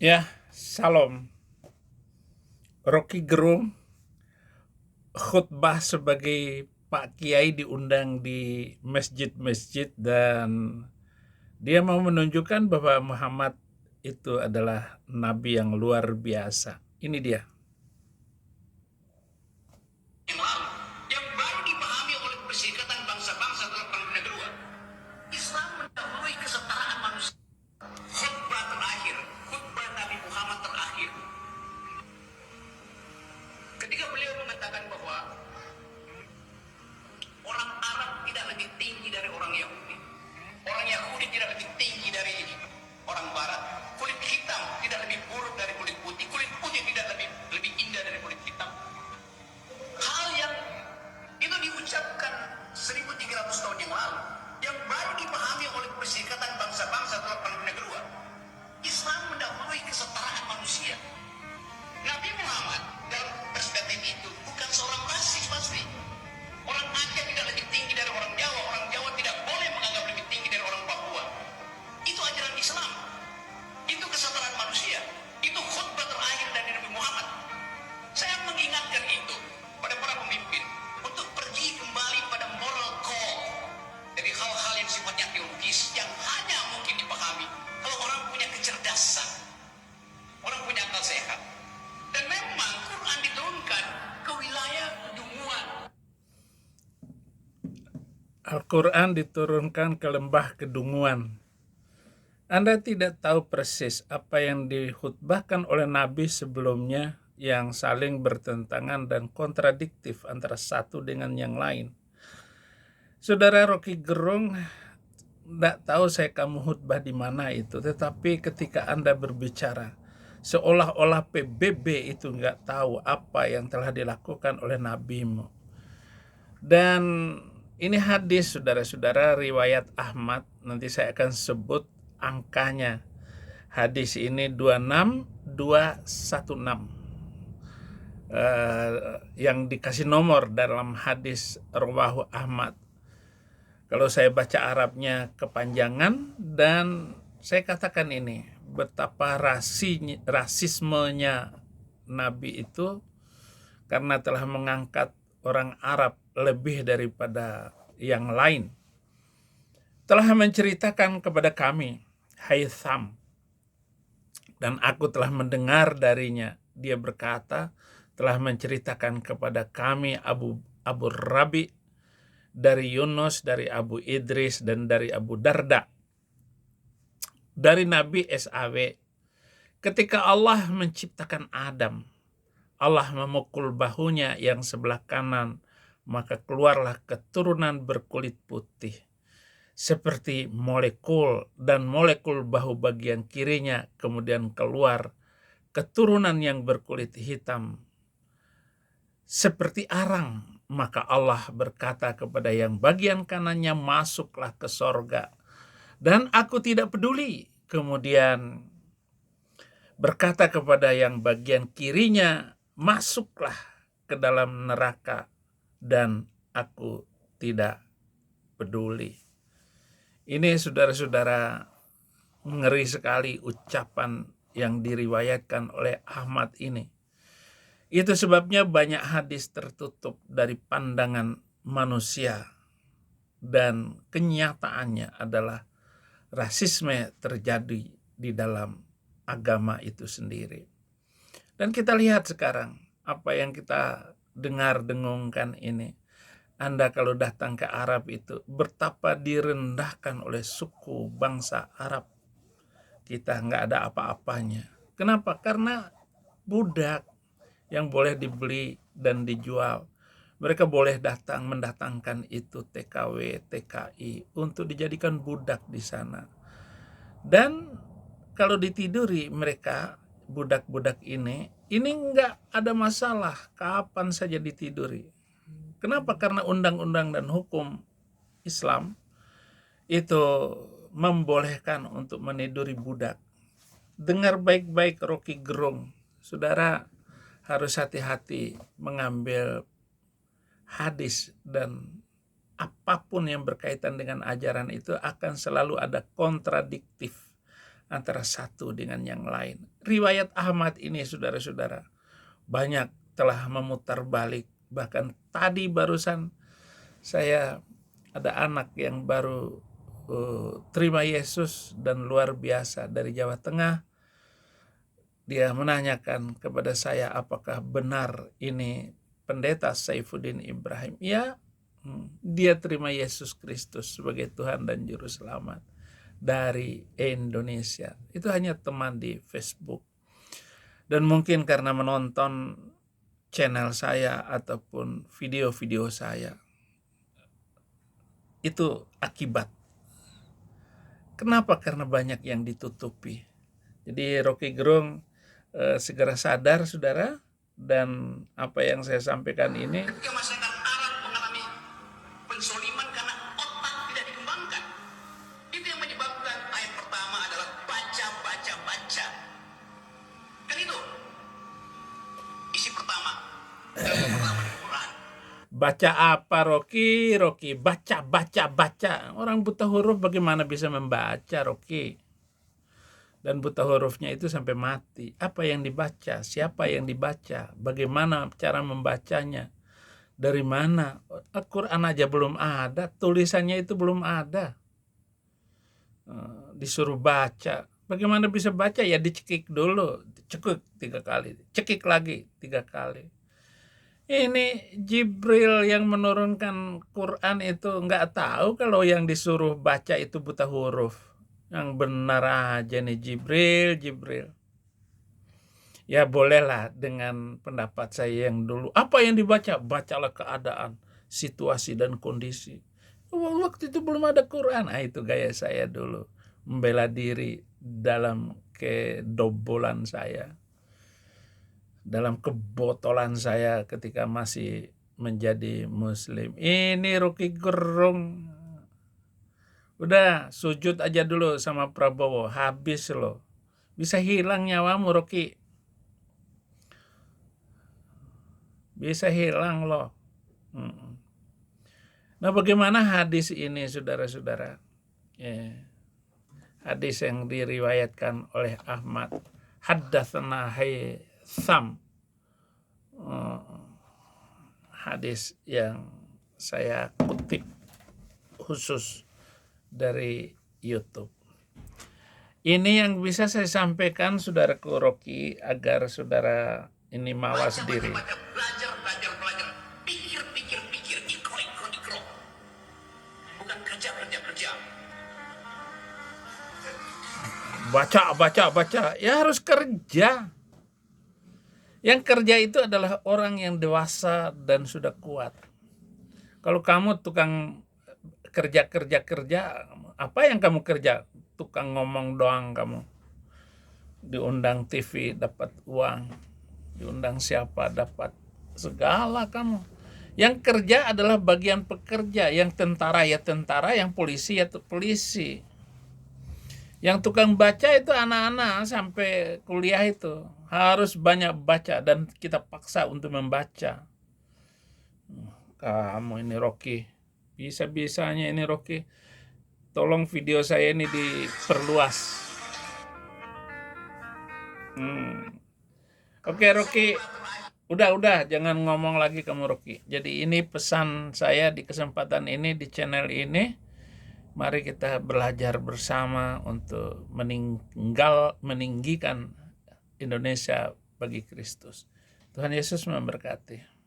Ya, Salam. Rocky Gerung khutbah sebagai Pak Kiai diundang di masjid-masjid dan dia mau menunjukkan bahwa Muhammad itu adalah nabi yang luar biasa. Ini dia. Yang baru dipahami oleh Perserikatan Bangsa-Bangsa dalam Perundingan Kedua, Islam mendahului kesetaraan manusia. Khutbah terakhir, khutbah Nabi Muhammad terakhir, ketika beliau mengatakan bahwa orang Arab tidak lebih tinggi dari orang Yahudi, orang Yahudi tidak lebih tinggi dari orang Barat, kulit hitam tidak lebih buruk dari kulit putih tidak lebih indah dari kulit hitam. Hal yang itu diucapkan 1300 tahun yang lalu, yang baru dipahami oleh Perserikatan Bangsa-Bangsa dalam Perundingan Kedua. Islam mendahului kesetaraan manusia. Nabi Muhammad dalam perspektif itu bukan seorang rasis pasti. Orang Aceh tidak lebih tinggi dari orang Jawa tidak boleh menganggap lebih tinggi dari orang Papua. Itu ajaran Islam. Itu kesetaraan manusia. Itu khutbah terakhir dari Nabi Muhammad. Saya mengingatkan itu pada para pemimpin untuk pergi kembali pada moral code. Jadi hal-hal yang sifatnya teologis yang hanya mungkin dipahami kalau orang punya kecerdasan, orang punya akal sehat. Dan memang Quran diturunkan ke wilayah kedunguan. Al-Quran diturunkan ke lembah kedunguan. Anda tidak tahu persis apa yang dikhutbahkan oleh Nabi sebelumnya yang saling bertentangan dan kontradiktif antara satu dengan yang lain. Saudara Rocky Gerung, tidak tahu saya kamu khutbah di mana itu, tetapi ketika Anda berbicara, seolah-olah PBB itu nggak tahu apa yang telah dilakukan oleh nabimu. Dan ini hadis, saudara-saudara, riwayat Ahmad, nanti saya akan sebut angkanya. Hadis ini 26216. Yang dikasih nomor dalam hadis rawahu Ahmad. Kalau saya baca Arabnya kepanjangan, dan saya katakan ini, betapa rasismenya Nabi itu karena telah mengangkat orang Arab lebih daripada yang lain. Telah menceritakan kepada kami, Haytham, dan aku telah mendengar darinya. Dia berkata, telah menceritakan kepada kami Abu Rabi, dari Yunus, dari Abu Idris, dan dari Abu Darda, dari Nabi SAW. Ketika Allah menciptakan Adam, Allah memukul bahunya yang sebelah kanan, maka keluarlah keturunan berkulit putih seperti molekul, dan molekul bahu bagian kirinya kemudian keluar keturunan yang berkulit hitam seperti arang. Maka Allah berkata kepada yang bagian kanannya, masuklah ke sorga, dan aku tidak peduli. Kemudian berkata kepada yang bagian kirinya, masuklah ke dalam neraka, dan aku tidak peduli. Ini saudara-saudara, ngeri sekali ucapan yang diriwayatkan oleh Ahmad ini. Itu sebabnya banyak hadis tertutup dari pandangan manusia, dan kenyataannya adalah rasisme terjadi di dalam agama itu sendiri. Dan kita lihat sekarang apa yang kita dengar-dengungkan ini. Anda kalau datang ke Arab itu betapa direndahkan oleh suku bangsa Arab. Kita nggak ada apa-apanya. Kenapa? Karena budak yang boleh dibeli dan dijual. Mereka boleh mendatangkan itu TKW, TKI untuk dijadikan budak di sana. Dan kalau ditiduri mereka, budak-budak ini nggak ada masalah, kapan saja ditiduri. Kenapa? Karena undang-undang dan hukum Islam itu membolehkan untuk meniduri budak. Dengar baik-baik Rocky Gerung, saudara harus hati-hati mengambil hadis, dan apapun yang berkaitan dengan ajaran itu akan selalu ada kontradiktif antara satu dengan yang lain. Riwayat Ahmad ini, saudara-saudara, banyak telah memutar balik. Bahkan tadi barusan saya ada anak yang baru terima Yesus dan luar biasa dari Jawa Tengah. Dia menanyakan kepada saya, apakah benar ini Pendeta Saifuddin Ibrahim? Ya, dia terima Yesus Kristus sebagai Tuhan dan Juru Selamat dari Indonesia. Itu hanya teman di Facebook. Dan mungkin karena menonton channel saya ataupun video-video saya. Itu akibat. Kenapa? Karena banyak yang ditutupi. Jadi Rocky Gerung segera sadar, saudara, dan apa yang saya sampaikan ini. Ketika masyarakat Arab mengalami pensoliman karena otak tidak dikembangkan, itu yang menyebabkan ayat pertama adalah baca. Kan itu isi pertama dari Quran. Baca apa, Rocky? Baca. Orang buta huruf bagaimana bisa membaca, Rocky? Dan buta hurufnya itu sampai mati. Apa yang dibaca? Siapa yang dibaca? Bagaimana cara membacanya? Dari mana? Al-Quran aja belum ada. Tulisannya itu belum ada. Disuruh baca. Bagaimana bisa baca? Ya dicekik dulu. Cekik 3 kali. Cekik lagi 3 kali. Ini Jibril yang menurunkan Quran itu nggak tahu kalau yang disuruh baca itu buta huruf. Yang benar aja nih Jibril. Ya bolehlah dengan pendapat saya yang dulu. Apa yang dibaca? Bacalah keadaan, situasi dan kondisi. Waktu itu belum ada Quran. Itu gaya saya dulu. Membela diri dalam kedobolan saya. Dalam kebotolan saya ketika masih menjadi Muslim. Ini Rocky Gerung. Udah sujud aja dulu sama Prabowo, habis loh. Bisa hilang nyawamu, Rocky. Bisa hilang loh. Nah, bagaimana hadis ini, saudara-saudara? Hadis yang diriwayatkan oleh Ahmad. Haddatsana Haitsam. Hadis yang saya kutip khusus dari YouTube. Ini yang bisa saya sampaikan, saudaraku Rocky, agar saudara ini mawas diri. Belajar. Pikir. Ikro. Bukan kerja. Baca. Ya harus kerja. Yang kerja itu adalah orang yang dewasa dan sudah kuat. Kalau kamu tukang kerja, apa yang kamu kerja? Tukang ngomong doang kamu. Diundang TV dapat uang. Diundang siapa dapat segala kamu. Yang kerja adalah bagian pekerja. Yang tentara ya tentara, yang polisi ya polisi. Yang tukang baca itu anak-anak sampai kuliah itu harus banyak baca dan kita paksa untuk membaca. Kamu ini Rocky, bisa-bisanya ini Rocky. Tolong video saya ini diperluas. Oke Rocky, udah jangan ngomong lagi kamu Rocky. Jadi ini pesan saya di kesempatan ini di channel ini. Mari kita belajar bersama untuk meninggikan Indonesia bagi Kristus. Tuhan Yesus memberkati.